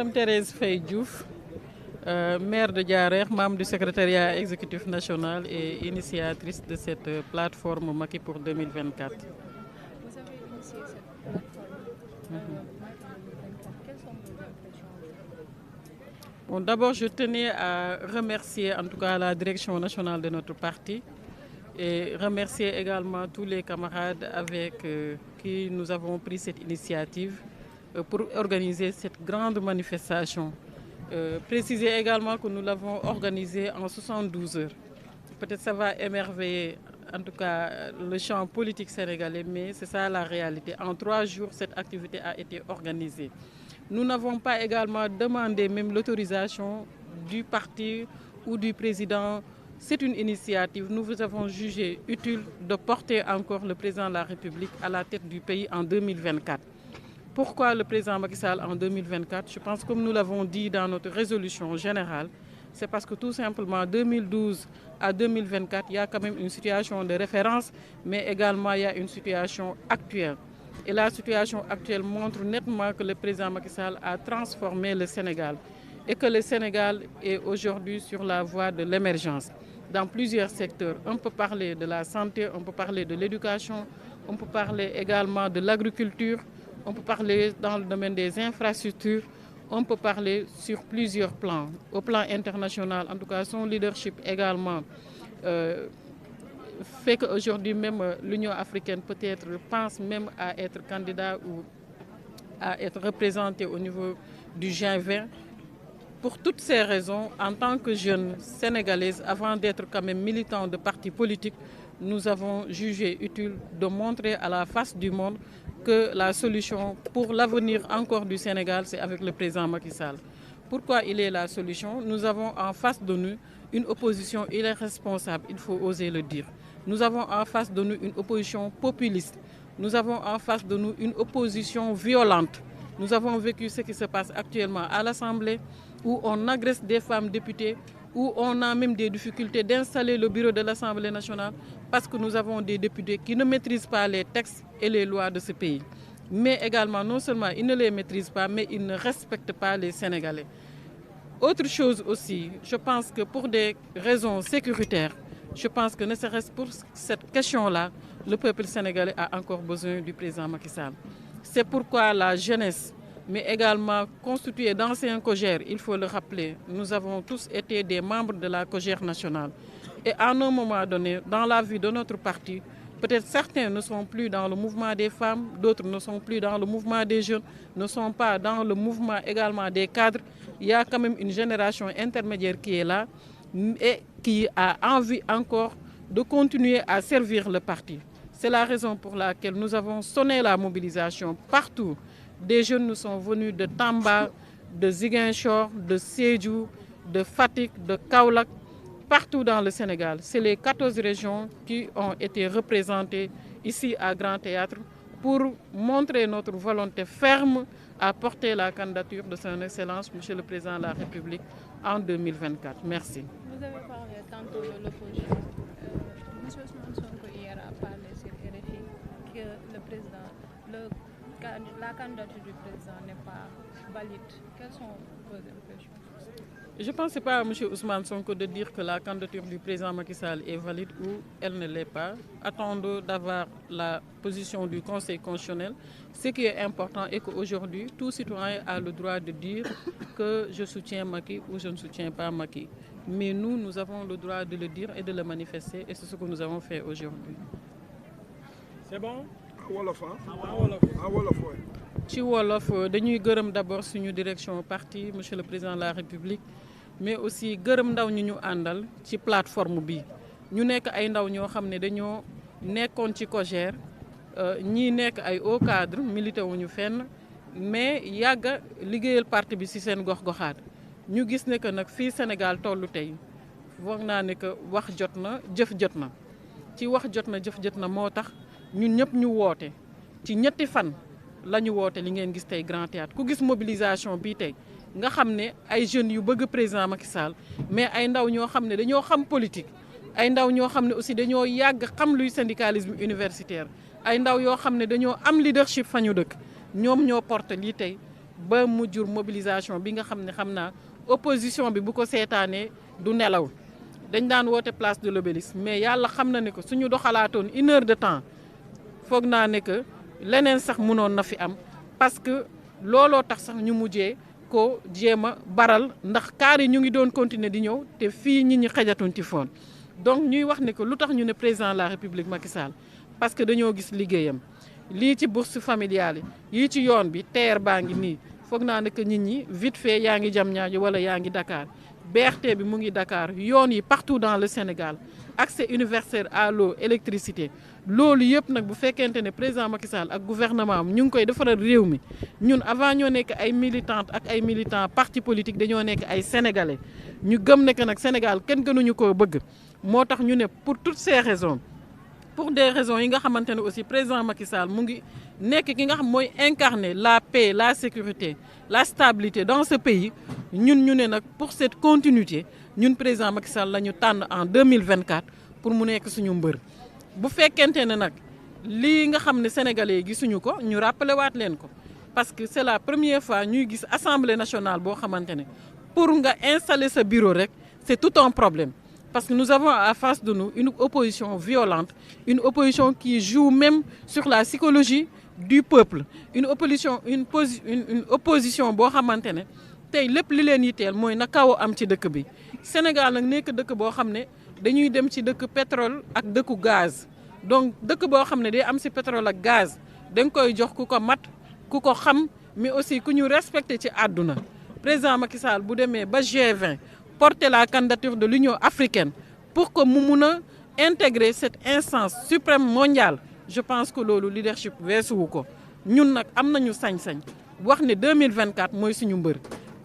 Madame Thérèse Faye Diouf, maire de Diarère, membre du secrétariat exécutif national et initiatrice de cette plateforme Macky pour 2024. Vous avez initié cette plateforme Macky 2024. Quelles sont vos impressions? Bon, d'abord, je tenais à remercier en tout cas la direction nationale de notre parti et remercier également tous les camarades avec qui nous avons pris cette initiative pour organiser cette grande manifestation. Préciser également que nous l'avons organisée en 72 heures. Peut-être ça va émerveiller en tout cas le champ politique sénégalais, mais c'est ça la réalité. En 3 jours, cette activité a été organisée. Nous n'avons pas également demandé même l'autorisation du parti ou du président. C'est une initiative. Nous avons jugé utile de porter encore le président de la République à la tête du pays en 2024. Pourquoi le président Macky Sall en 2024? Je pense, comme nous l'avons dit dans notre résolution générale, c'est parce que tout simplement 2012 à 2024, il y a quand même une situation de référence, mais également il y a une situation actuelle. Et la situation actuelle montre nettement que le président Macky Sall a transformé le Sénégal et que le Sénégal est aujourd'hui sur la voie de l'émergence dans plusieurs secteurs. On peut parler de la santé, on peut parler de l'éducation, on peut parler également de l'agriculture, on peut parler dans le domaine des infrastructures, on peut parler sur plusieurs plans. Au plan international, en tout cas, son leadership également fait qu'aujourd'hui même l'Union africaine peut-être pense même à être candidat ou à être représentée au niveau du G20. Pour toutes ces raisons, en tant que jeune sénégalaise, avant d'être quand même militant de partis politiques, nous avons jugé utile de montrer à la face du monde que la solution pour l'avenir encore du Sénégal, c'est avec le président Macky Sall. Pourquoi il est la solution? Nous avons en face de nous une opposition irresponsable, il faut oser le dire. Nous avons en face de nous une opposition populiste. Nous avons en face de nous une opposition violente. Nous avons vécu ce qui se passe actuellement à l'Assemblée, où on agresse des femmes députées, où on a même des difficultés d'installer le bureau de l'Assemblée nationale parce que nous avons des députés qui ne maîtrisent pas les textes et les lois de ce pays. Mais également, non seulement ils ne les maîtrisent pas, mais ils ne respectent pas les Sénégalais. Autre chose aussi, je pense que pour des raisons sécuritaires, je pense que ne serait-ce pour cette question-là, le peuple sénégalais a encore besoin du président Macky Sall. C'est pourquoi la jeunesse, mais également constituée d'anciens COJER, il faut le rappeler, nous avons tous été des membres de la COJER nationale. Et à un moment donné, dans la vie de notre parti, peut-être certains ne sont plus dans le mouvement des femmes, d'autres ne sont plus dans le mouvement des jeunes, ne sont pas dans le mouvement également des cadres. Il y a quand même une génération intermédiaire qui est là et qui a envie encore de continuer à servir le parti. C'est la raison pour laquelle nous avons sonné la mobilisation partout. Des jeunes nous sont venus de Tamba, de Ziguinchor, de Sédhiou, de Fatick, de Kaolack, partout dans le Sénégal. C'est les 14 régions qui ont été représentées ici à Grand Théâtre pour montrer notre volonté ferme à porter la candidature de son Excellence, Monsieur le Président de la République, en 2024. Merci. Vous avez parlé tantôt de l'opposition. Monsieur Ousmane Sonko hier a parlé sur RFI que la candidature du président n'est pas valide. Quelles sont vos impressions? Je ne pense pas à M. Ousmane Sonko de dire que la candidature du président Macky Sall est valide ou elle ne l'est pas. Attendons d'avoir la position du Conseil constitutionnel. Ce qui est important est qu'aujourd'hui, tout citoyen a le droit de dire que je soutiens Macky ou je ne soutiens pas Macky. Mais nous avons le droit de le dire et de le manifester et c'est ce que nous avons fait aujourd'hui. C'est bon? Ci wolof dañuy gërëm d'abord suñu direction parti monsieur le président de la République mais aussi gërëm ndaw ñi ñu àndal ci plateforme bi ñu nekk ay ndaw ñoo xam ne dañoo nekkoon ci COJER ñii nekk ay haut cadre milité wuñu fenn mais yàgga liggéeyal parti bi ci seen gox-goxaat ñu gis ne que nag fii Sénégal tollu tey foog naa ne que wax jot na jëf jot na ci wax jot na jëf jot na moo tax ñun ñëpp ñu woote ci ñetti fan la ñu woote li ngeen gis tey Grand Théâtre ku gis mobilisation bii tey nga xam ne ay jeunes yu bëgg président Macky Sall mais ay ndaw ñoo xam ne dañoo xam politique ay ndaw ñoo xam ne aussi dañoo yàgg xam luy syndicalisme universitaire ay ndaw yoo xam ne dañoo am leadership fa ñu dëkk ñoom ñoo porte lii tey ba mu jur mobilisation bi nga xam naa opposition bi bu ko seetaanee du nelaw dañ daan woote place de l'Obélisque mais yàlla xam na ne que suñu doxalaatoon 1 heure de temps foog naa ne que leneen sax mënoon na fi am parce que looloo tax sax ñu mujjee ko jéem a baral ndax kaar yi ñu ngi doon continuer di ñëw te fii nit ñi xajatuñ ci foon donc ñuy wax ne que lu tax ñu ne président de la République Macky Sall parce que dañoo gis liggéeyam lii ci bourse familiale yi ci yoon bi TER baa ngi nii foog naa ne que nit ñi vite fait yaa ngi Diamniadio wala yaa ngi Dakar BRT bi mu ngi Dakar yoon yi partout dans le Sénégal accès universel à l'eau électricité loolu yëpp nag bu fekkente ne président Macky Sall ak gouvernement am ñu ngi koy defaral réew mi ñun avant ñoo nekk ay militantes ak ay militants parti politique dañoo nekk ay sénégalais ñu gëm ne que nag Sénégal kenn gënuñu koo bëgg moo tax ñu ne pour toutes ces raisons pour des raisons yi nga xamante ne aussi président Macky Sall mu ngi nekk ki nga xam mooy incarner la paix la sécurité la stabilité dans ce pays ñun ñu ne nag pour cette continuité ñun président Macky Sall la ñu tànn en 2024 pour mu nekk suñu mbër bu fekkente ne nag lii nga xam ne sénégalais yi gisuñu ko ñu rappelé waat leen ko parce que c'est la première fois ñuy gis assemblée nationale boo xamante ne pour nga installer sa bureau rek c'est tout un problème parce que nous avons à face de nous une opposition violente une opposition qui joue même sur la psychologie du peuple une opposition boo xamante ne tey lépp li leen yitteel mooy na kaw am ci dëkk bi Sénégal nag nekk dëkk boo xam ne dañuy dem ci dëkk pétrole ak dëkku gaz donc dëkk boo xam ne day am ci pétrole ak gaz da nga koy jox ku ko mat ku ko xam mais aussi ku ñu respecté ci àdduna président Macky Sall bu demee ba G20 porter la candidature de l'Union africaine pour que mu mun a intégrer cette instance suprême mondiale je pense que loolu leadership weesuwu ko ñun nag am nañu sañ-sañ wax ne 2024 mooy suñu mbër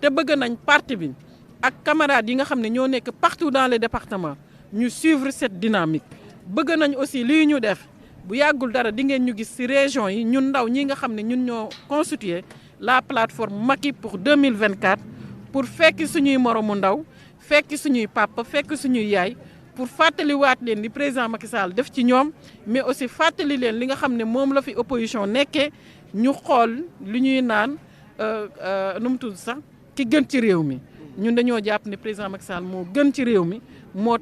te bëgg nañ parti bi ak camarades yi nga xam ne ñoo nekk partout dans les départements ñu suivre cette dynamique bëgg nañ aussi lii ñu def bu yàggul dara di ngeen ñu gis ci région yi ñun ndaw ñi nga xam ne ñun ñoo constituer la plateforme Macky pour 2024 pour fekk suñuy moromu ndaw fekk suñuy papa fekk suñuy yaay pour fàttaliwaat leen li président Macky Sall def ci ñoom mais aussi fàttali leen li nga xam ne moom la fi opposition nekkee ñu xool li ñuy naan nu mu tudd sax ki gën ci réew mi ñun dañoo jàpp ne président Macky Sall moo gën ci réew mi moo